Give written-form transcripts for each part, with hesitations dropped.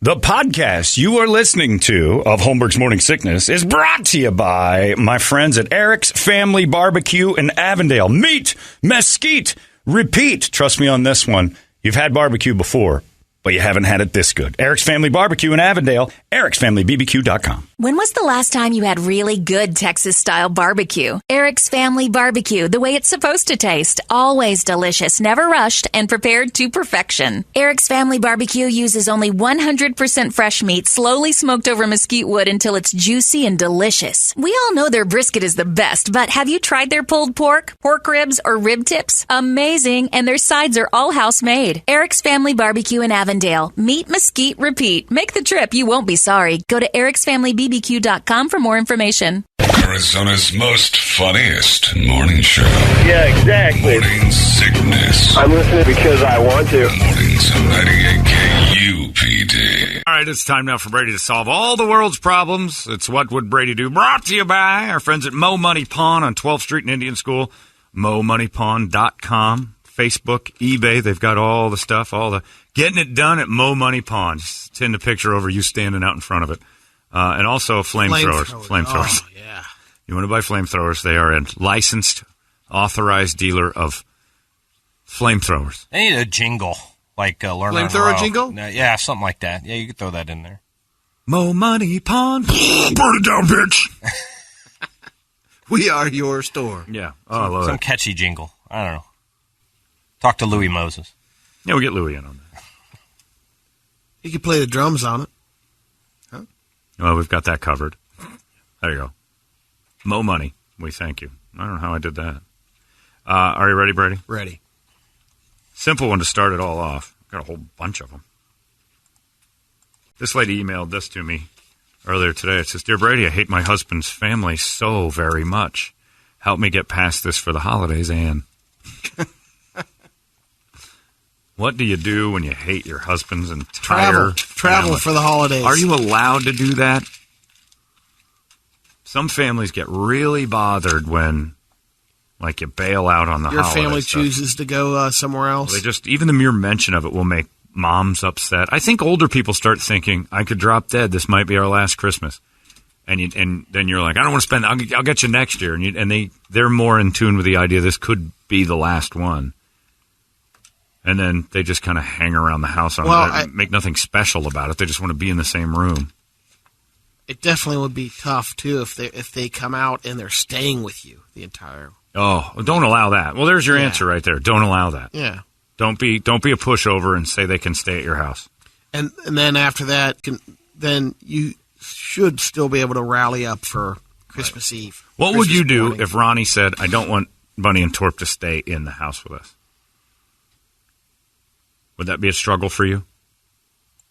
The podcast you are listening to of Holmberg's Morning Sickness is brought to you by my friends at Eric's Family Barbecue in Avondale. Meet, mesquite, repeat. Trust me on this one. You've had barbecue before, but you haven't had it this good. Eric's Family Barbecue in Avondale, ericsfamilybbq.com. When was the last time you had really good Texas-style barbecue? Eric's Family Barbecue, the way it's supposed to taste. Always delicious, never rushed, and prepared to perfection. Eric's Family Barbecue uses only 100% fresh meat, slowly smoked over mesquite wood until it's juicy and delicious. We all know their brisket is the best, but have you tried their pulled pork, pork ribs, or rib tips? Amazing, and their sides are all house-made. Eric's Family Barbecue in Avondale. Meet, mesquite, repeat. Make the trip. You won't be sorry. Go to ericsfamilybbq.com for more information. Arizona's most funniest morning show. Yeah, exactly. Morning Sickness. I'm listening because I want to. Mornings on 98 KUPD. All right, it's time now for Brady to solve all the world's problems. It's What Would Brady Do? Brought to you by our friends at Mo Money Pawn on 12th Street in Indian School. MoMoneyPawn.com. Facebook, eBay, they've got all the stuff, all the getting it done at Mo Money Pawn. Just send a picture over you standing out in front of it. And also flamethrowers. Flamethrowers. Oh, yeah. You want to buy flamethrowers, they are a licensed, authorized dealer of flamethrowers. They need a jingle, like Learn on Flamethrower Row. jingle? Yeah, something like that. Yeah, you could throw that in there. Mo Money Pawn. Burn it down, bitch. We are your store. Yeah. Oh, I love Some it. catchy jingle. I don't know. Talk to Louis Moses. Yeah, we'll get Louie in on that. You can play the drums on it. Well, we've got that covered. There you go. Mo Money. We thank you. I don't know how I did that. Are you ready, Brady? Ready. Simple one to start it all off. Got a whole bunch of them. This lady emailed this to me earlier today. It says, Dear Brady, I hate my husband's family so very much. Help me get past this for the holidays, Ann. What do you do when you hate your husband's entire Travel family? for the holidays. Are you allowed to do that? Some families get really bothered when, like, you bail out on the Your holiday family stuff. chooses to go somewhere else? They just, even the mere mention of it will make moms upset. I think older people start thinking, I could drop dead. This might be our last Christmas. And then you're like, I don't want to spend, I'll get you next year. And they're more in tune with the idea this could be the last one. And then they just kind of hang around the house on it. Make nothing special about it. They just want to be in the same room. It definitely would be tough, too, if they come out and they're staying with you the entire... Oh, don't allow that. Well, there's your answer right there. Don't allow that. Yeah. Don't be a pushover and say they can stay at your house. And then after that, then you should still be able to rally up for Christmas Eve. What would you do morning. if Ronnie said, I don't want Bunny and Torp to stay in the house with us? Would that be a struggle for you?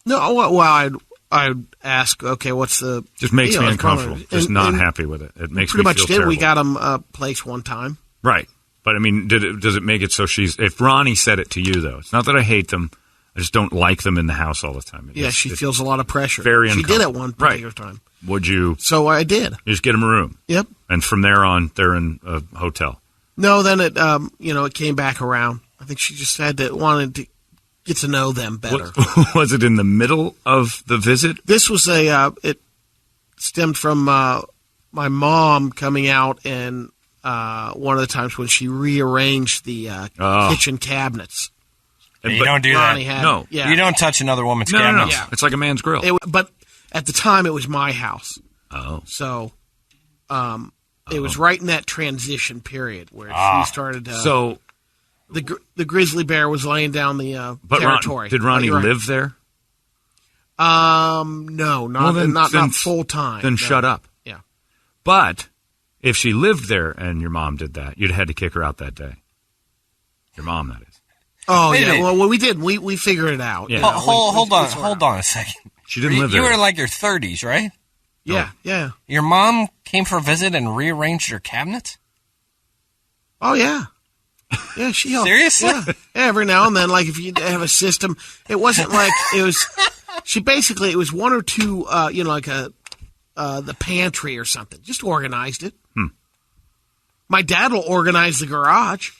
No, well, I'd ask, okay, what's the... Just makes deal? me It's uncomfortable. probably- Just and- not and happy with it. It makes pretty me much feel did. terrible. We got him a place one time. Right. But, I mean, does it make it so if Ronnie said it to you, though, it's not that I hate them, I just don't like them in the house all the time. She feels a lot of pressure. Very She did at uncomfortable. one particular time. Would you... So I did. You just get them a room? Yep. And from there on, they're in a hotel? No, then it it came back around. I think she just wanted to get to know them better. Was it in the middle of the visit? This was it stemmed from my mom coming out and one of the times when she rearranged the kitchen cabinets. You don't do that. No. Yeah. You don't touch another woman's No. cabinet. Yeah. It's like a man's grill. But at the time, it was my house. Oh. So it was right in that transition period where she started to... So... The grizzly bear was laying down the But territory. Did Ronnie Right. live there? No, not full time. Then no. shut up. Yeah. But if she lived there and your mom did that, you'd have had to kick her out that day. Your mom, that is. Oh, Wait a yeah. minute. Well, we did. We figured it out. Yeah. You know, Hold we on a second. She didn't live there. You were in like your 30s, right? Yeah. Your mom came for a visit and rearranged your cabinets? Oh, yeah. Yeah, she helped. Seriously? Yeah. Every now and then, like if you have a system, it wasn't like it was. It was one or two, like the pantry or something. Just organized it. My dad will organize the garage.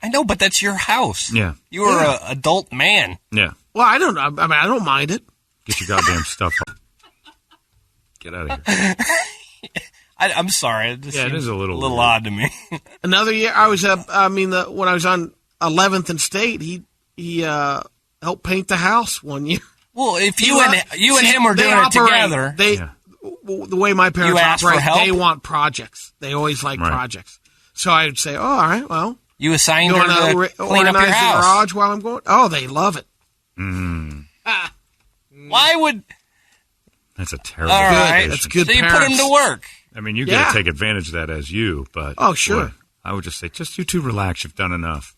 I know, but that's your house. Yeah. You are an adult man. Yeah. Well, I don't know. I mean, I don't mind it. Get your goddamn stuff up. Get out of here. I'm sorry. It is a little weird. odd to me. Another year, I was when I was on 11th and State, he helped paint the house one year. Well, if you and him were doing it together, the way my parents operate, they want projects. They always like projects. So I would say, "Oh, all right, well, you assigned her to clean up your house. The garage while I'm going." Oh, they love it. Why would? That's a terrible. All right, that's good. So you put him to work. I mean, you got to take advantage of that as you, but sure. Boy, I would just say, just you two relax. You've done enough,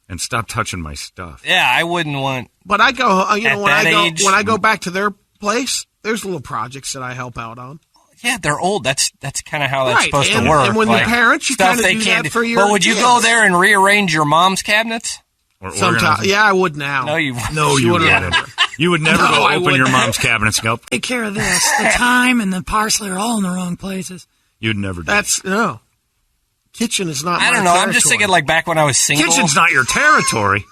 and stop touching my stuff. Yeah, I wouldn't want. But I go, when I go back to their place, there's little projects that I help out on. Yeah, they're old. That's kind of how that's supposed to work. And when like, the parents, you kind of do that for your But would you kids. go there and rearrange your mom's cabinets? Sometimes, yeah, I would now. No, you wouldn't. You would never go open your mom's cabinets and go, take care of this. The thyme and the parsley are all in the wrong places. You'd never do no. Kitchen is not I don't know. I'm just thinking like back when I was single. Kitchen's not your territory.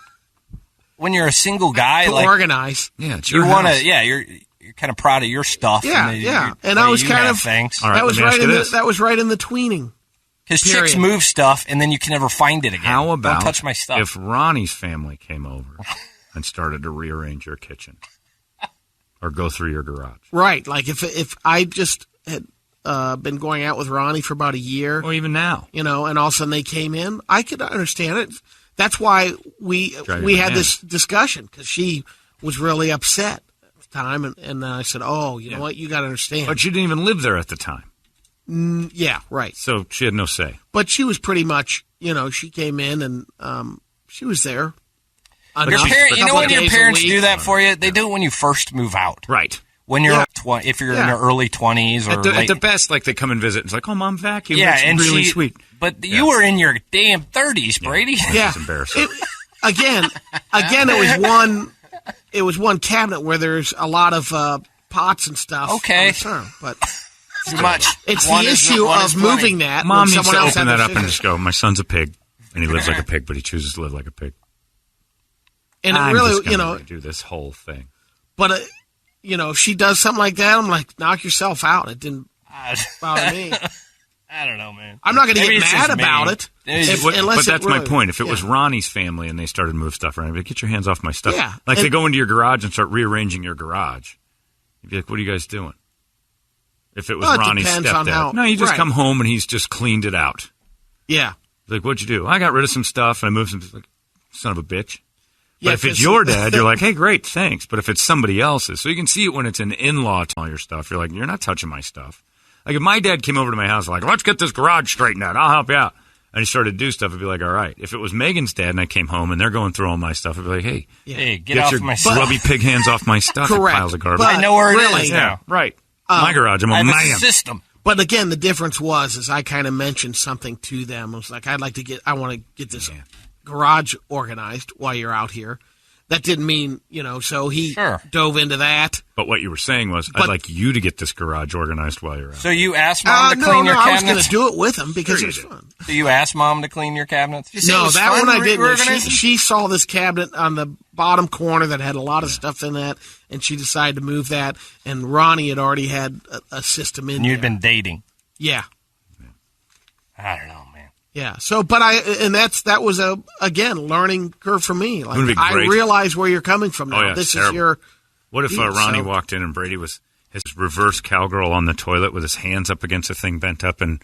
When you're a single guy, to like organize. Yeah, it's your house. You're kind of proud of your stuff. Yeah. And I was kind of things. All right, that was right in the tweening. Because chicks move stuff, and then you can never find it again. How about don't touch my stuff? If Ronnie's family came over and started to rearrange your kitchen or go through your garage? Right. Like if I just had been going out with Ronnie for about a year. Or even now. And all of a sudden they came in, I could understand it. That's why we had this discussion, because she was really upset at the time. And then I said, oh, you know what? You got to understand. But you didn't even live there at the time. Yeah, right. So she had no say. But she was pretty much, she came in and she was there. You know when your parents do that for you? They do it when you first move out. Right. When you're if you're in your early 20s or at the best, like they come and visit. It's like, oh, Mom vacuumed. Yeah, it's and really sweet. But you were in your damn 30s, Brady. Yeah, it's embarrassing. Again, it was one cabinet where there's a lot of pots and stuff. Okay, but too much. It's the issue of moving that. Mom needs to open that up and just go, my son's a pig, and he lives like a pig, but he chooses to live like a pig. And I'm it really, just do this whole thing. But if she does something like that, I'm like, knock yourself out. It didn't bother me. I don't know, man. I'm not going to get mad about it. But that's my point. If it was Ronnie's family and they started to move stuff around, I'd be like, get your hands off my stuff. Yeah. Like they go into your garage and start rearranging your garage. You'd be like, what are you guys doing? If it was Ronnie's stepdad. No, you just come home and he's just cleaned it out. Yeah. Like, what'd you do? I got rid of some stuff and I moved some. Like, son of a bitch. But if it's your dad, you're like, hey, great, thanks. But if it's somebody else's, so you can see it when it's an in-law to all your stuff. You're like, you're not touching my stuff. Like, if my dad came over to my house, like, let's get this garage straightened out. I'll help you out. And he started to do stuff, I'd be like, all right. If it was Megan's dad and I came home and they're going through all my stuff, I'd be like, hey, get off your my stuff. grubby pig hands off my stuff. Correct. Piles of garbage. I know where it is now. Yeah, right. My garage, I'm a man. System. But again, the difference is I kind of mentioned something to them. I was like, I want to get this garage organized while you're out here. That didn't mean, so he dove into that. But what you were saying was, I'd like you to get this garage organized while you're out. So you asked Mom to clean your cabinets? I was going to do it with him because it was fun. So you asked Mom to clean your cabinets? No, that one I didn't. She saw this cabinet on the bottom corner that had a lot of stuff in that, and she decided to move that. And Ronnie had already had a system in there. And you'd been dating? Yeah. I don't know. Yeah. So, but that was again learning curve for me. Like I realize where you're coming from now. Oh, yeah, this terrible. is your. What if Ronnie walked in and Brady was his reverse cowgirl on the toilet with his hands up against the thing bent up and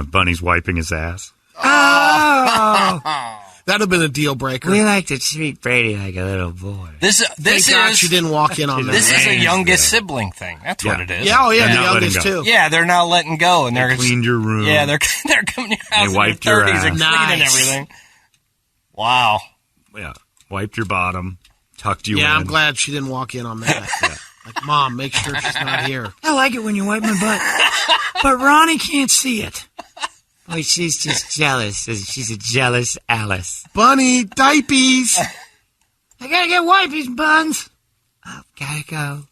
Bunny's wiping his ass? Oh. That'd have been a deal breaker. We like to treat Brady like a little boy. Thank God she didn't walk in on that. This is a youngest sibling thing. That's what it is. Yeah, the youngest too. Yeah, they're not letting go, and they're cleaned your room. Yeah, they're coming to your house. They wiped in your their 30s ass. and cleaning everything. Wow. Yeah, wiped your bottom, tucked you in. Yeah, I'm glad she didn't walk in on that. Like, Mom, make sure she's not here. I like it when you wipe my butt, but Ronnie can't see it. Boy, she's just jealous. She's a jealous Alice. Bunny, diapies. I gotta get wipies, Buns. Oh, gotta go.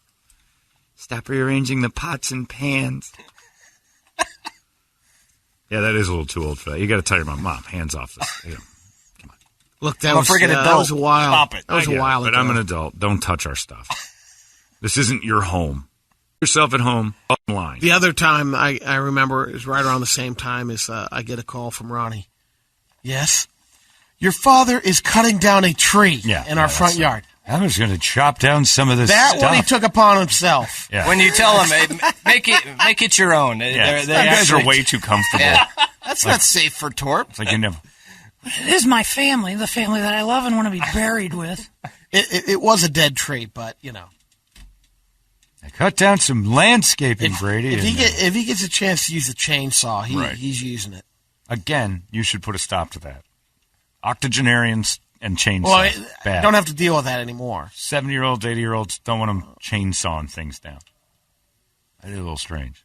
Stop rearranging the pots and pans. Yeah, that is a little too old for that. You gotta tell your mom, hands off this. Come on. Look, that was a while. Stop it. That was a while ago. But I'm an adult. Don't touch our stuff. This isn't your home. Yourself at home online. The other time I remember is right around the same time as I get a call from Ronnie. Yes? Your father is cutting down a tree in our front yard. I was going to chop down some of this That stuff. one he took upon himself. Yeah. When you tell them, make it your own. Yeah. You guys are way too comfortable. Yeah. That's not safe for Torp. It's like you never. It is my family, the family that I love and want to be buried with. It was a dead tree, but, you know. I cut down some landscaping, Brady. If he gets a chance to use a chainsaw, he's using it. Again, you should put a stop to that. Octogenarians and chainsaws. Well, bad. Don't have to deal with that anymore. 70-year-olds, 80-year-olds don't want them chainsawing things down. That is a little strange.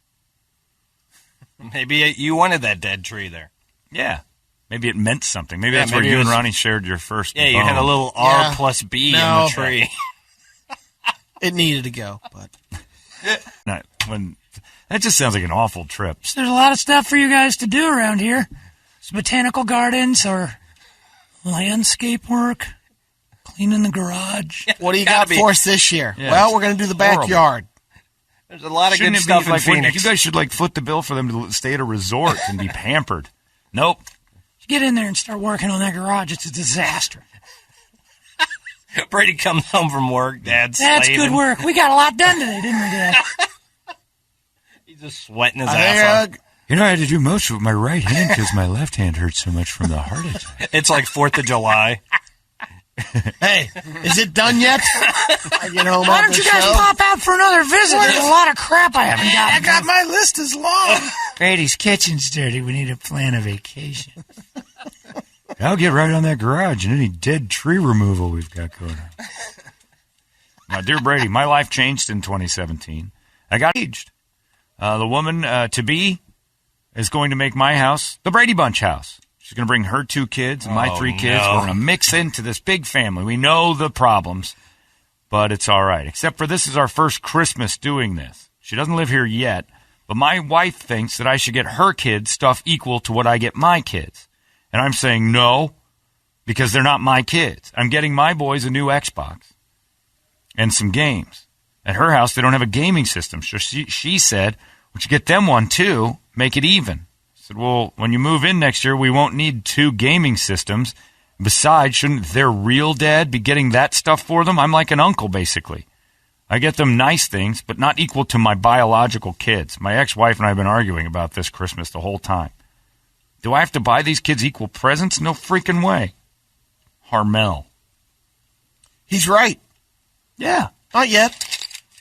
Maybe you wanted that dead tree there. Yeah. Maybe it meant something. Maybe that's where you and Ronnie shared your first bone. You had a little R plus B in the tree. It needed to go, but that just sounds like an awful trip. There's a lot of stuff for you guys to do around here. Some botanical gardens or landscape work, cleaning the garage. What do you got for us this year? Yeah, well, we're going to do the backyard. There's a lot of good stuff in Phoenix. You guys should foot the bill for them to stay at a resort and be pampered. Nope. Get in there and start working on that garage. It's a disaster. Brady comes home from work. That's good work. We got a lot done today, didn't we, Dad? He's just sweating his ass off. You know, I had to do most of it with my right hand because my left hand hurts so much from the heart attack. It's like 4th of July. Hey, is it done yet? Why don't you guys pop out for another visit? There's a lot of crap I haven't gotten. I got my list is long. Brady's kitchen's dirty. We need to plan a vacation. I'll get right on that garage and any dead tree removal we've got going on. Now, dear Brady, my life changed in 2017. I got engaged. The woman to be is going to make my house the Brady Bunch house. She's going to bring her 2 kids and my 3 kids. No. We're going to mix into this big family. We know the problems, but it's all right. Except for this is our first Christmas doing this. She doesn't live here yet, but my wife thinks that I should get her kids stuff equal to what I get my kids. And I'm saying no, because they're not my kids. I'm getting my boys a new Xbox and some games. At her house, they don't have a gaming system. So she said, "Would you get them one too? Make it even." I said, "Well, when you move in next year, we won't need 2 gaming systems. Besides, shouldn't their real dad be getting that stuff for them? I'm like an uncle, basically. I get them nice things, but not equal to my biological kids." My ex-wife and I have been arguing about this Christmas the whole time. Do I have to buy these kids equal presents? No freaking way. Harmel. He's right. Yeah. Not yet.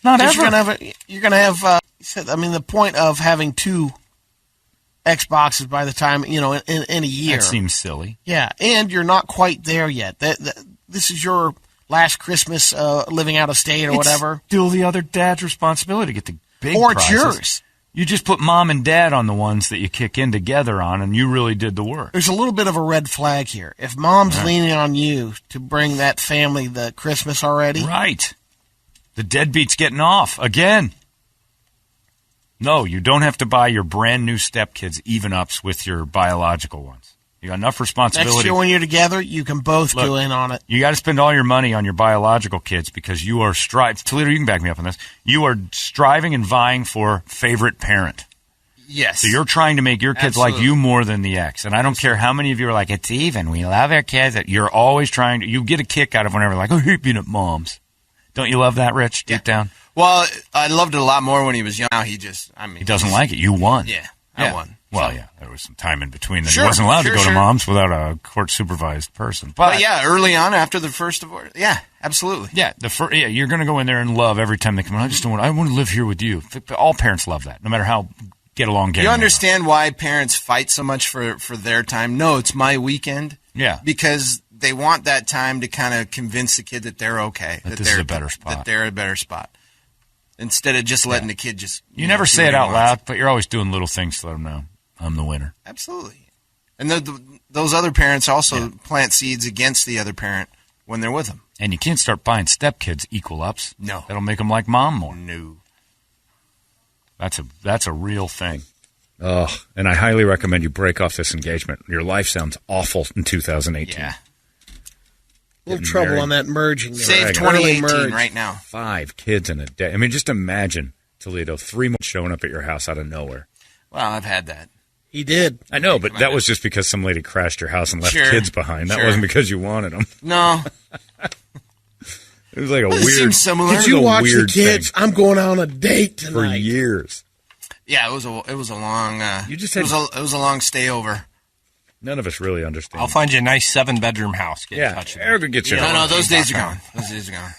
Not ever. You're going to have the point of having 2 Xboxes by the time, in a year. That seems silly. Yeah, and you're not quite there yet. This is your last Christmas living out of state or whatever. Still the other dad's responsibility to get the big or prizes. It's yours. You just put mom and dad on the ones that you kick in together on, and you really did the work. There's a little bit of a red flag here. If mom's leaning on you to bring that family the Christmas already. Right. The deadbeat's getting off again. No, you don't have to buy your brand new stepkids even-ups with your biological ones. You got enough responsibility. Next year when you're together, you can both go in on it. You got to spend all your money on your biological kids because you are striving. Toledo, you can back me up on this. You are striving and vying for favorite parent. Yes. So you're trying to make your kids like you more than the ex. And I don't care how many of you are like, it's even. We love our kids. You're always trying to. You get a kick out of whenever like, I hate being at mom's. Don't you love that, Rich, deep down? Well, I loved it a lot more when he was young. Now he doesn't like it. You won. Yeah, I won. Well, yeah, there was some time in between that he wasn't allowed to go to mom's without a court-supervised person. But yeah, early on after the first divorce, yeah, absolutely. Yeah, you're going to go in there and love every time they come in. I want to live here with you. All parents love that, no matter how get along. You understand why parents fight so much for their time? No, it's my weekend. Yeah. Because they want that time to kind of convince the kid that they're okay. That this is a better spot. That they're a better spot. Instead of just letting the kid just... You never say it out loud, but you're always doing little things to let them know. I'm the winner. Absolutely. And those other parents also plant seeds against the other parent when they're with them. And you can't start buying stepkids equal ups. No. That'll make them like mom more. No. That's a real thing. Oh, and I highly recommend you break off this engagement. Your life sounds awful in 2018. Yeah. little Getting trouble married. on that merging. There. Save Early 2018 merge. right now. 5 kids in a day. I mean, just imagine, Toledo, 3 months showing up at your house out of nowhere. Well, I've had that. He did. I know, but that was just because some lady crashed your house and left Sure. kids behind. That Sure. wasn't because you wanted them. No. It was like a It weird. seems similar. Did you a watch the weird kids? thing. I'm going on a date For tonight. years. Yeah, it was a long. You just it had- was a long stay over. None of us really understand. I'll find you a nice 7-bedroom house. Get in Yeah, touch with Eric me. will get you. No, those days are gone. Those days are gone.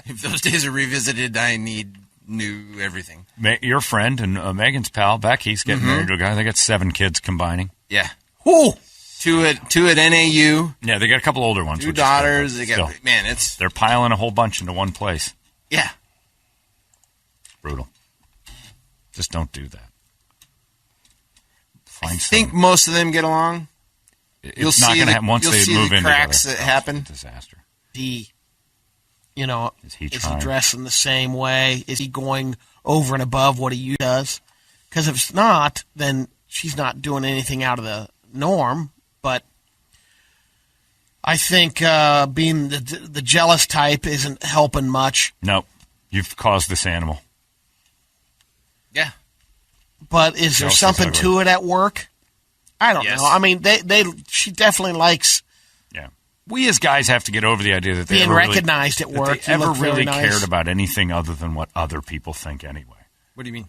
If those days are revisited, I need new everything. Your friend and Megan's pal, Becky's getting married to a guy. They got 7 kids combining. Yeah. Ooh. Two at NAU. Yeah, they got a couple older ones. 2 which is good, daughters. but They got still, they're piling a whole bunch into one place. yeah. Brutal. Just don't do that. I Find think some- most of them get along. it's You'll not see going to the- happen once you'll they see move the in cracks together. that happen. It's a disaster. Is he trying? dressing the same way? Is he going over and above what he does? Because if it's not, then she's not doing anything out of the norm. But I think being the jealous type isn't helping much. Nope. You've caused this animal. Yeah. But is there Jealous is something ugly. to it at work? I don't Yes. know. I mean, she definitely likes Yeah. We as guys have to get over the idea that they being ever recognized at really, work. that they You ever look very really nice. cared about anything other than what other people think anyway. What do you mean?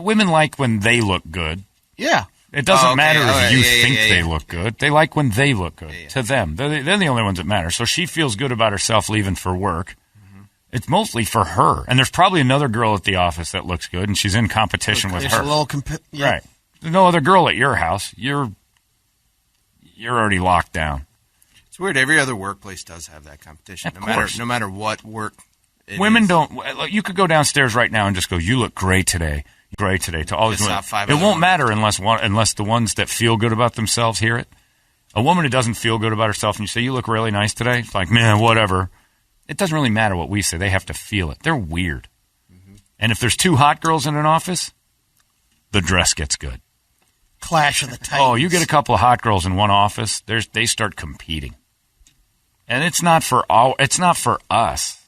Women like when they look good. Yeah. It doesn't Oh, okay. matter All if right. you Yeah, think yeah, they yeah. look good. They like when they look good to them. They're the only ones that matter. So she feels good about herself leaving for work. Mm-hmm. It's mostly for her. And there's probably another girl at the office that looks good, and she's in competition with There's her. a little yeah. Right. There's no other girl at your house. You're already locked down. It's weird. Every other workplace does have that competition. Of course. No matter what work. Women is. don't. You could go downstairs right now and just go, "You look great today. Great today." To all these It's women, not 5 it other won't women. matter unless the ones that feel good about themselves hear it. A woman who doesn't feel good about herself and you say, "You look really nice today," it's like, man, whatever. It doesn't really matter what we say. They have to feel it. They're weird. Mm-hmm. And if there's 2 hot girls in an office, the dress gets good. Clash of the Titans. Oh, you get a couple of hot girls in one office, they start competing. And it's not for us.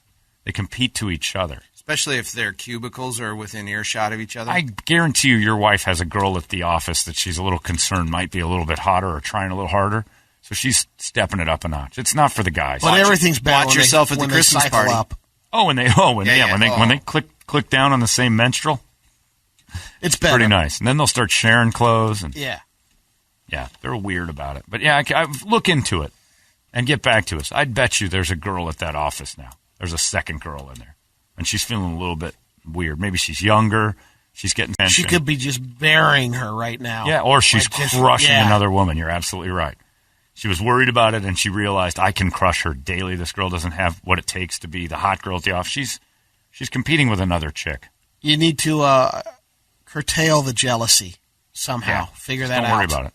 They compete to each other. Especially if their cubicles are within earshot of each other. I guarantee you your wife has a girl at the office that she's a little concerned might be a little bit hotter or trying a little harder. So she's stepping it up a notch. It's not for the guys. But everything's bad. watch when yourself they, at the when Christmas they cycle party. Up. When they click down on the same menstrual, It's better. pretty nice. And then they'll start sharing clothes and Yeah. yeah, they're weird about it. But yeah, I look into it and get back to us. I'd bet you there's a girl at that office now. There's a second girl in there, and she's feeling a little bit weird. Maybe she's younger. She's getting She attention. could be just burying her right now. Yeah, or she's Like just- crushing yeah. another woman. You're absolutely right. She was worried about it, and she realized I can crush her daily. This girl doesn't have what it takes to be the hot girl at the office. She's competing with another chick. You need to curtail the jealousy somehow. Yeah, Figure just that don't out. worry about it.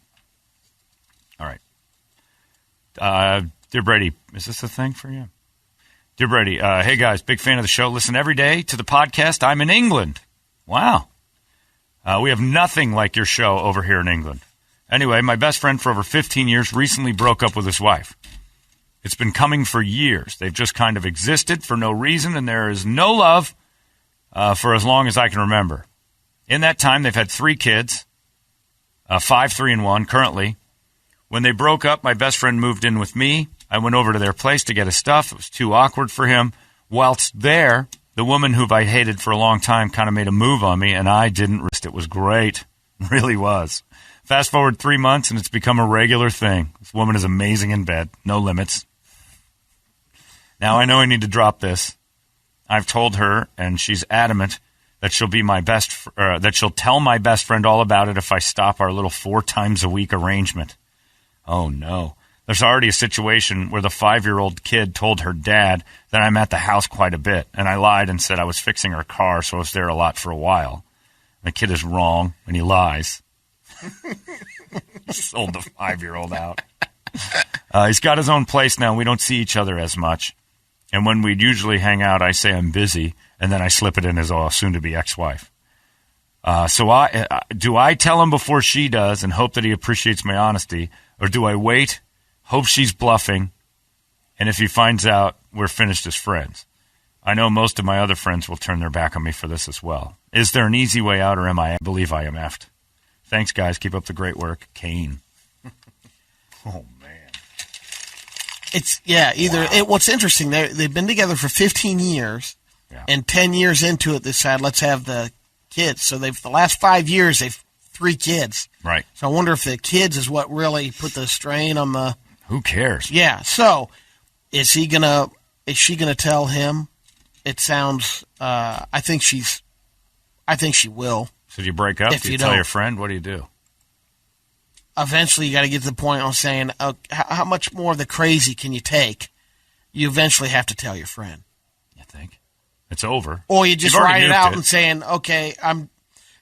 All right. Dear Brady, is this a thing for you? Dear Brady, hey guys, big fan of the show. Listen every day to the podcast. I'm in England. Wow. We have nothing like your show over here in England. Anyway, my best friend for over 15 years recently broke up with his wife. It's been coming for years. They've just kind of existed for no reason, and there is no love for as long as I can remember. In that time, they've had 3 kids, 5, 3, and 1 currently. When they broke up, my best friend moved in with me. I went over to their place to get his stuff. It was too awkward for him. Whilst there, the woman who I hated for a long time kind of made a move on me, and I didn't resist. It was great. It really was. Fast forward 3 months, and it's become a regular thing. This woman is amazing in bed. No limits. Now I know I need to drop this. I've told her, and she's adamant that she'll be that she'll tell my best friend all about it if I stop our little 4 times a week arrangement. Oh no. There's already a situation where the 5-year-old kid told her dad that I'm at the house quite a bit, and I lied and said I was fixing her car, so I was there a lot for a while. The kid is wrong, and he lies. Sold the 5-year-old out. He's got his own place now, and we don't see each other as much. And when we'd usually hang out, I say I'm busy, and then I slip it in as soon-to-be ex-wife. So do I tell him before she does and hope that he appreciates my honesty, or do I wait, hope she's bluffing, And if he finds out we're finished as friends, I know most of my other friends will turn their back on me for this as well. Is there an easy way out, or I believe I am effed? Thanks, guys. Keep up the great work. Kane. Oh, man. What's interesting, they've been together for 15 years, and 10 years into it, they said, let's have the kids. So the last 5 years, they've 3 kids. Right. So I wonder if the kids is what really put the strain on the... Who cares? Yeah. So is she gonna tell him? It sounds. I think she will. So do you break up? If Do you you tell don't. your friend? What do you do? Eventually, you got to get to the point of saying, how much more of the crazy can you take? You eventually have to tell your friend. You think? It's over. Or you just You've already write it nuked out it. and saying, okay,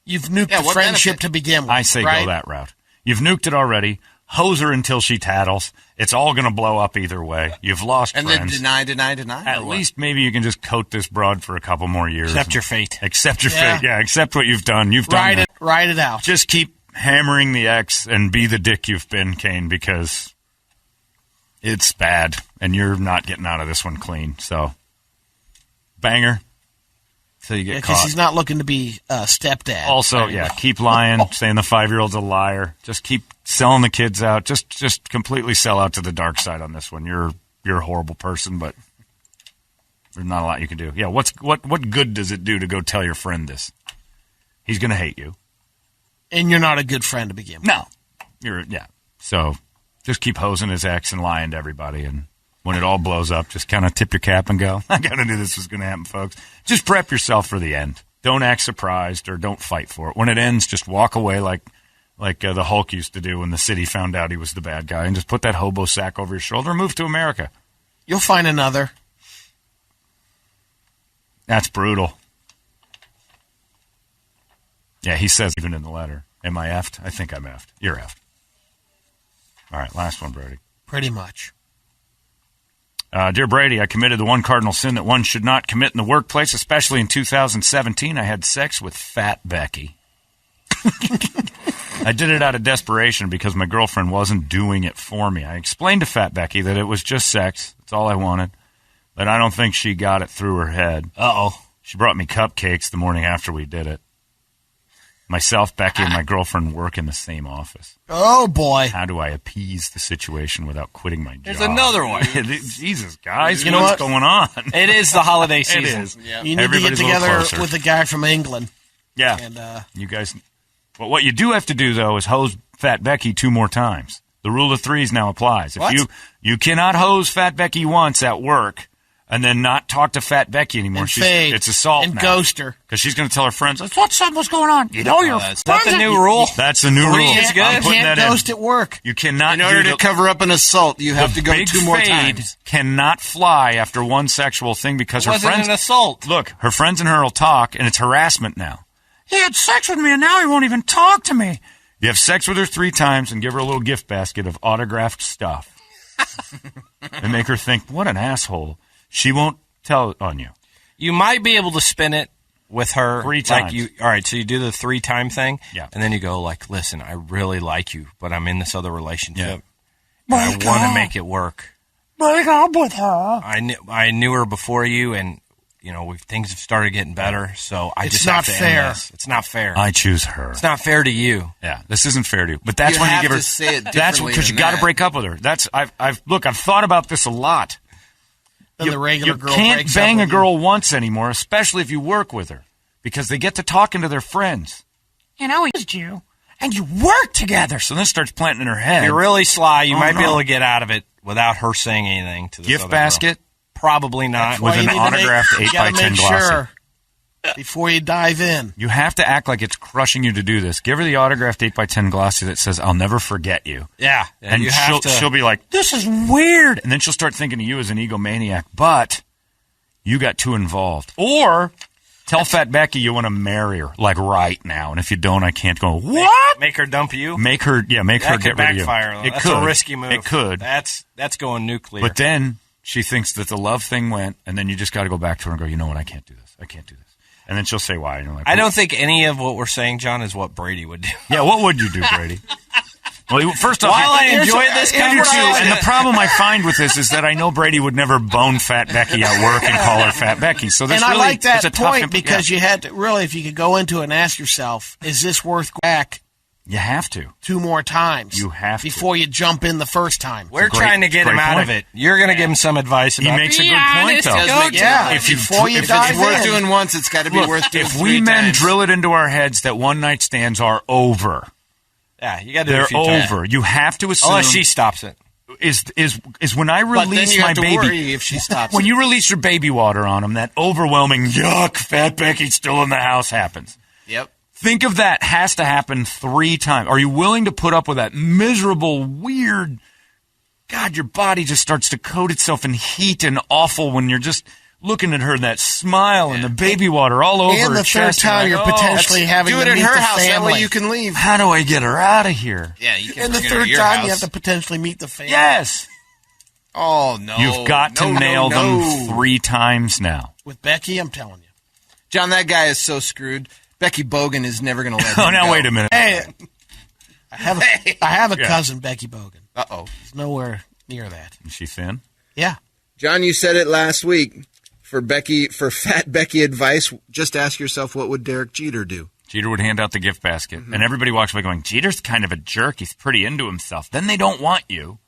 you've nuked the what friendship benefit? to begin with. I say right? go that route. You've nuked it already. Hose her until she tattles. It's all going to blow up either way. You've lost And friends. then deny. At or what? least maybe you can just coat this broad for a couple more years. Accept your fate. Accept your Yeah. fate. Yeah, accept what you've done. You've done that. Write it out. Just keep hammering the ex and be the dick you've been, Kane, because it's bad, and you're not getting out of this one clean. So, banger till you get Because caught. he's not looking to be stepdad. Also, keep lying, saying the 5-year-old's a liar. Just keep selling the kids out. Just completely sell out to the dark side on this one. You're a horrible person, but there's not a lot you can do. Yeah, what good does it do to go tell your friend this? He's going to hate you. And you're not a good friend to begin with. No. So just keep hosing his ex and lying to everybody, and when it all blows up, just kind of tip your cap and go, I got to knew this was going to happen, folks. Just prep yourself for the end. Don't act surprised or don't fight for it. When it ends, just walk away like the Hulk used to do when the city found out he was the bad guy, and just put that hobo sack over your shoulder and move to America. You'll find another. That's brutal. Yeah, he says even in the letter, am I effed? I think I'm effed. You're effed. All right, last one, Brody. Pretty much. Dear Brady, I committed the one cardinal sin that one should not commit in the workplace, especially in 2017. I had sex with Fat Beckie. I did it out of desperation because my girlfriend wasn't doing it for me. I explained to Fat Beckie that it was just sex. That's all I wanted. But I don't think she got it through her head. Uh-oh. She brought me cupcakes the morning after we did it. Myself, Becky, and my girlfriend work in the same office. Oh, boy. How do I appease the situation without quitting my job? There's another one. Jesus, guys, You know what's what? going on? It is the holiday It season. is. You need Everybody's to a get little together closer. with a guy from England. Yeah. And You guys. Well, what you do have to do, though, is hose Fat Becky 2 more times. The rule of threes now applies. What? If you cannot hose Fat Becky once at work and then not talk to Fat Becky anymore. And fade. It's assault And now. ghost her. Because she's going to tell her friends, I Thought something was going on. You know, you're Is that the new rule? that's the new Three rule. is good. I'm You putting can't that ghost in. at work. You cannot In order do to cover up an assault, you have the to go big 2 more fade times. cannot fly after one sexual thing because It her wasn't friends. an assault. Look, her friends and her will talk, and it's harassment now. He had sex with me, and now he won't even talk to me. You have sex with her 3 times and give her a little gift basket of autographed stuff. And make her think, what an asshole. She won't tell on you. You might be able to spin it with her 3 like times. all right, so you do the 3-time thing, Yeah. and then you go like, listen, I really like you, but I'm in this other relationship. Yeah. And I Break want to up. make it work. Break up with her. I knew her before you, and things have started getting better. So I It's just not have to fair. end this. It's not fair. I choose her. It's not fair to you. Yeah, this isn't fair to you. But that's You when you have give her. to say it That's differently because you than got to that. break up with her. That's I've thought about this a lot. Then the regular you girl can't breaks bang up a with girl once anymore, especially if you work with her, because they get to talking to their friends. You know, he's you, and you work together. So this starts planting in her head. If you're really sly, you Oh, might be no. able to get out of it without her saying anything to this Gift other basket girl. Probably not. with Well, an you need to autographed you 8 gotta by 10 make glossy. sure before you dive in. You have to act like it's crushing you to do this. Give her the autographed 8 by 10 glossy that says, I'll never forget you. Yeah, And you have to. she'll be like, this is weird. And then she'll start thinking of you as an egomaniac. But you got too involved. Or tell Fat Becky you want to marry her, like right now. And if you don't, I can't go, what? Make her dump you. Make her That get could rid of you. backfire. Though. It That's could. a risky move. It could. That's going nuclear. But then she thinks that the love thing went, and then you just got to go back to her and go, you know what, I can't do this. I can't do this. And then she'll say why. And you're like, I don't think any of what we're saying, John, is what Brady would do. Yeah, what would you do, Brady? Well, first off, While I enjoy this I do too, conversation, and the problem I find with this is that I know Brady would never bone Fat Becky at work and call her Fat Becky. So this And I really, like that it's a tough point because you had to really, if you could go into it and ask yourself, is this worth back you have to. 2 more times? You have to. before you jump in the first time. we're trying to get him out of it. You're going to give him some advice He about makes a be good point, honest, though. go to Yeah, it. If you- before you if dive It's worth in. doing once. It's got to be Look, worth doing if 3 we men times. drill it into our heads that one night stands are over, Yeah, you got to do it they're a few times. over. You have to assume Unless she stops it. is when I But then release you my have to baby. worry if she stops. When it. you release your baby water on them, that overwhelming yuck, Fat Becky's still in the house happens. Yep. Think of that has to happen 3 times. Are you willing to put up with that miserable, weird, God, your body just starts to coat itself in heat and awful when you're just looking at her, that smile and the baby water all over And her the third chest. time You're you're like, potentially having Do to it at meet her the house. That family. way you can leave. how do I get her out of here? Yeah, you can. And the bring her to third your time house. you have to potentially meet the family. Yes. Oh no! You've got to No, nail no. them 3 times now. With Becky, I'm telling you. John, that guy is so screwed. Becky Bogan is never going to let him Oh, now go. wait a minute. Hey, I have a cousin, Becky Bogan. Uh-oh. He's nowhere near that. Is she thin? Yeah. John, you said it last week. For Fat Becky advice, just ask yourself, what would Derek Jeter do? Jeter would hand out the gift basket, and everybody walks away going, Jeter's kind of a jerk. He's pretty into himself. Then they don't want you.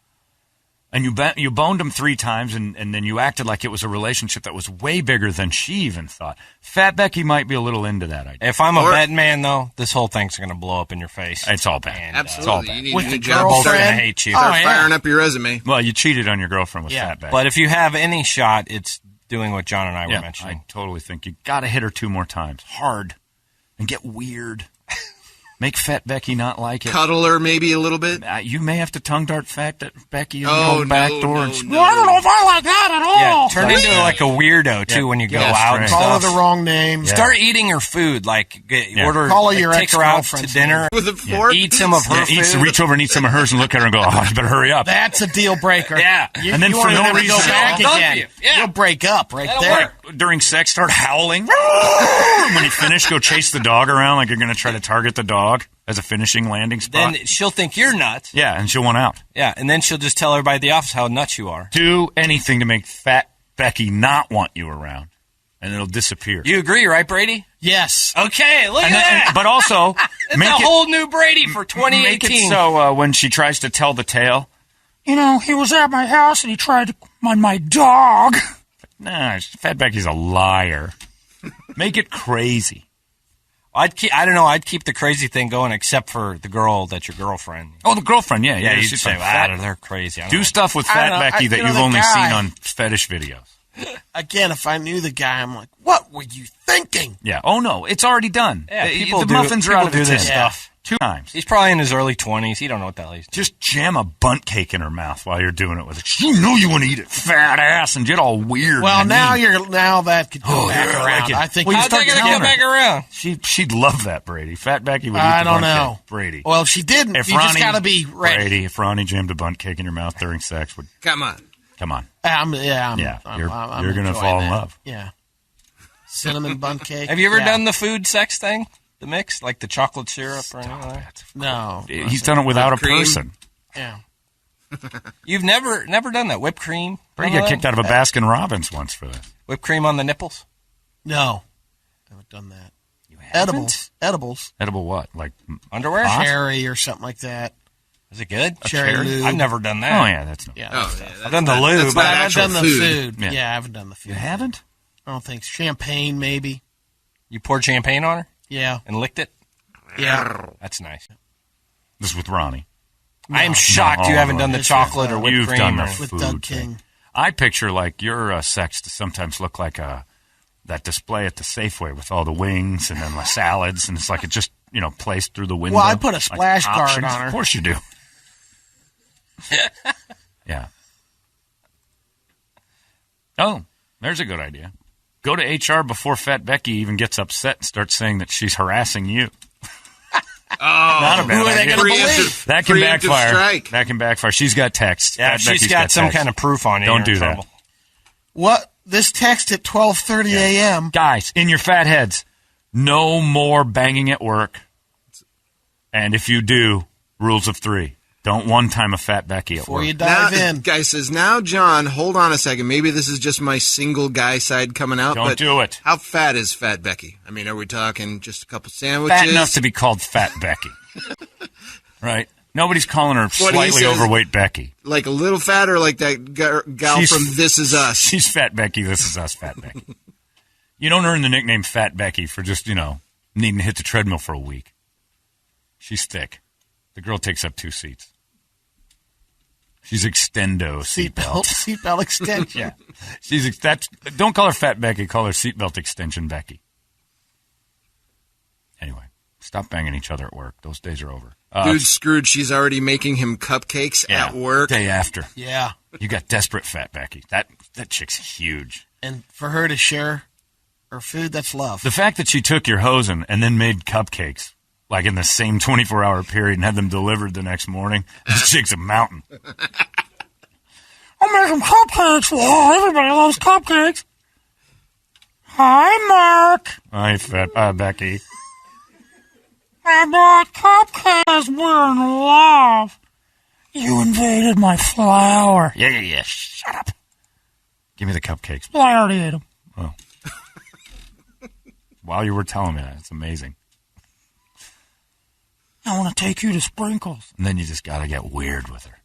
And you boned him 3 times, and then you acted like it was a relationship that was way bigger than she even thought. Fat Becky might be a little into that idea. If I'm a betting man, though, this whole thing's going to blow up in your face. It's all bad. And, It's all bad. You need With a the new job. both are girlfriend. going to hate you. Start Oh, yeah. firing up your resume. Well, you cheated on your girlfriend with Yeah, Fat Becky. But if you have any shot, it's doing what John and I were yeah, mentioning. I totally think you got to hit her 2 more times. Hard. And get weird. Make Fat Becky not like it. Cuddle her maybe a little bit. You may have to tongue dart Fat Becky in Oh, the back no, door. no, and no. I don't know if I like that at all. Yeah, turn into like a weirdo, too, Yeah. when you go Yeah, out and strange. Call her stuff. the wrong name. Start eating her food, like order, Call her like, your take her out to ex-girlfriend's dinner, With a fork. eat some of her food. Reach over and eat some of hers and look at her and go, oh, you better hurry up. That's a deal breaker. Yeah. And then you for won't no even reason, go back I'll dump again. you. Yeah. You'll break up right That'll there. work. During sex, start howling. When you finish, go chase the dog around like you're going to try to target the dog as a finishing landing spot. Then she'll think you're nuts. Yeah, and she'll want out. Yeah, and then she'll just tell everybody at the office how nuts you are. Do anything to make Fat Becky not want you around, and it'll disappear. You agree, right, Brady? Yes. Okay, look at that. But also, It's make a it, whole new Brady for make 2018. it so when she tries to tell the tale, You know, he was at my house and he tried to on my dog. nah, Fat Becky's a liar. Make it crazy. I don't know. I'd keep the crazy thing going, except for the girl that's your girlfriend. Oh, the girlfriend, yeah. Yeah, you'd she's say, like, Fat- wow, they're crazy. I don't Do know. stuff with I Fat don't know. Becky that You know, you've the only guy- seen on fetish videos. Again, if I knew the guy, I'm like, what were you thinking? Yeah. Oh no, it's already done. Yeah, the people muffins are out of do the this tin. stuff. 2 times. He's probably in his early 20s. He don't know what the hell he's doing. Just jam a bunt cake in her mouth while you're doing it with it. You know you want to eat it, fat ass, and get all weird. Well, and now mean. that could go Oh, back yeah, I around. like it. I think Well, you How's start that going to telling come her. back around? She'd love that, Brady. Fat Becky would eat I the don't bunt know. cake. Brady. Well, if she didn't, If you just Ronnie- got to be ready. Brady, if Ronnie jammed a bunt cake in your mouth during sex, would Come on. come on. I'm You're gonna enjoying fall in that. love. Yeah. Cinnamon bun cake. Have you ever Yeah. done the food sex thing? The mix? Like the chocolate syrup or anything like that? No. He's done it without a cream. person. Yeah. You've never done that? Whipped cream? Brady None got of kicked that? out of a Baskin Robbins once for this. Whipped cream on the nipples? No. Haven't done that. You haven't? Edibles. Edibles. Edible what? Like Underwear? Pot? Cherry or something like that. Is it good? Cherry lube. I've never done that. Oh yeah, that's no. Yeah. Oh, yeah, I've done the lube. that's But not I haven't actual done the food. food. Yeah. Yeah, I haven't done the food. You haven't? I don't think champagne, maybe. You poured champagne on her Yeah. and licked it? Yeah. That's nice. This is with Ronnie. I am shocked you No, haven't done the this chocolate is, or whipped You've cream. done the or- With food Doug thing. King. I picture like your sex to sometimes look like that display at the Safeway with all the wings and then the salads, and it's like it just placed through the window. Well, I put a like splash guard options. on her. Of course you do. Yeah. Oh, there's a good idea. Go to HR before Fat Becky even gets upset and starts saying that she's harassing you. Not a bad Who are they idea. going to Preemptive- believe? That can preemptive backfire. strike. That can backfire. She's got texts. Yeah, Fat if she's Becky's got some texts. kind of proof on you. Don't you're do in that. trouble. What? This text at 12:30 a.m. Guys, in your fat heads, no more banging at work. And if you do, rules of 3. Don't one-time a Fat Becky at Before work. you dive in. Guy says, now, John, hold on a second. Maybe this is just my single guy side coming out. Don't but do it. How fat is Fat Becky? I mean, are we talking just a couple sandwiches? Fat enough to be called Fat Becky. Right? Nobody's calling her he slightly says- overweight Becky. Like a little fatter, like that gal She's- from This Is Us. She's Fat Becky. This is us, Fat Becky. You don't earn the nickname Fat Becky for just, needing to hit the treadmill for a week. She's thick. The girl takes up 2 seats. She's extendo seatbelt. Seatbelt extension. Yeah. Don't call her Fat Becky. Call her seatbelt extension Becky. Anyway, stop banging each other at work. Those days are over. Dude's screwed. She's already making him cupcakes at work. Day after. Yeah. You got desperate Fat Becky. That chick's huge. And for her to share her food, that's love. The fact that she took your hosen and then made cupcakes, like in the same 24-hour period, and had them delivered the next morning, this chick's a mountain. I'm making cupcakes. Oh, everybody loves cupcakes. Hi, Mark. Hi, Fat Becky. I bought cupcakes. We're in love. You invaded my flower. Yeah. Shut up. Give me the cupcakes. Well, I already ate them. Oh. While you were telling me that, it's amazing. I want to take you to Sprinkles. And then you just got to get weird with her.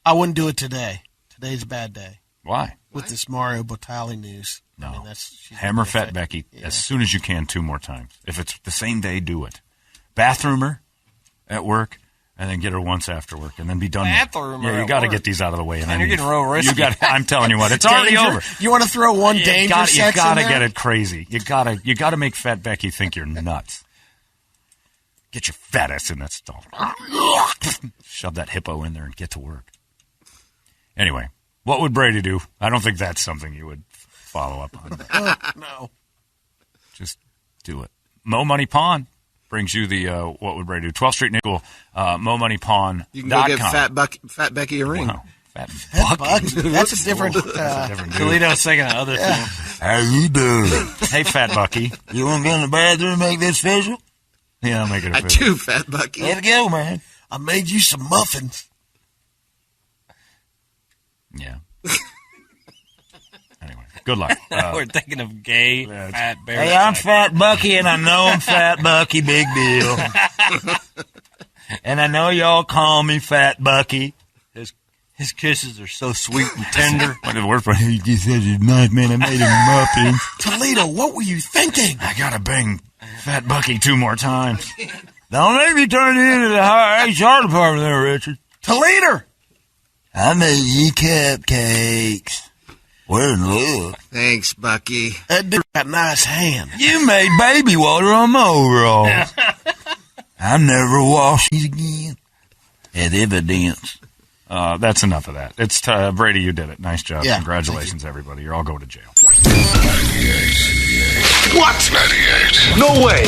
I wouldn't do it today. Today's a bad day. Why? With this Mario Batali news. No. I mean, she's Hammer gonna Fat say- Becky Yeah. as soon as you can 2 more times. If it's the same day, do it. Bathroom her at work, and then get her once after work, and then be done. Bathroom her Yeah, you at got to work. get these out of the way. And Man, then you're getting real risky. I'm telling you what, it's already Danger? over. You want to throw one danger You sex got to in there? get it crazy. You got to make Fat Becky think you're nuts. Get your fat ass in that stall. Shove that hippo in there and get to work. Anyway, what would Brady do? I don't think that's something you would follow up on. No. Just do it. Mo Money Pawn brings you the what would Brady do? 12th Street Nickel, MoMoneyPawn.com. You can go get Fat Becky a ring. Wow. Fat Buck. That's a different. different dude. Toledo's singing other things. How you doing? Hey, Fat Bucky. You want to go in the bathroom and make this official? Yeah, I'll make it I official. do, Fat Bucky. Let it go, man. I made you some muffins. Yeah. Anyway, good luck. We're thinking of gay fat bear. Hey, I'm Fat Bucky, and I know I'm Fat Bucky, big deal. And I know y'all call me Fat Bucky. His kisses are so sweet and tender. What the worst part? He just says he's nice, man. I made him muffins. Toledo, what were you thinking? I gotta bang Fat Bucky 2 more times. Don't make me turn you into the HR department there, Richard. Toledo! I made you cupcakes. We're in love. Thanks, Bucky. That dude got a nice hand. You made baby water on my overalls. I never wash these again. As evidence. That's enough of that. It's Brady, you did it. Nice job. Yeah, Congratulations, everybody. You're all going to jail. 98. What? 98. No way.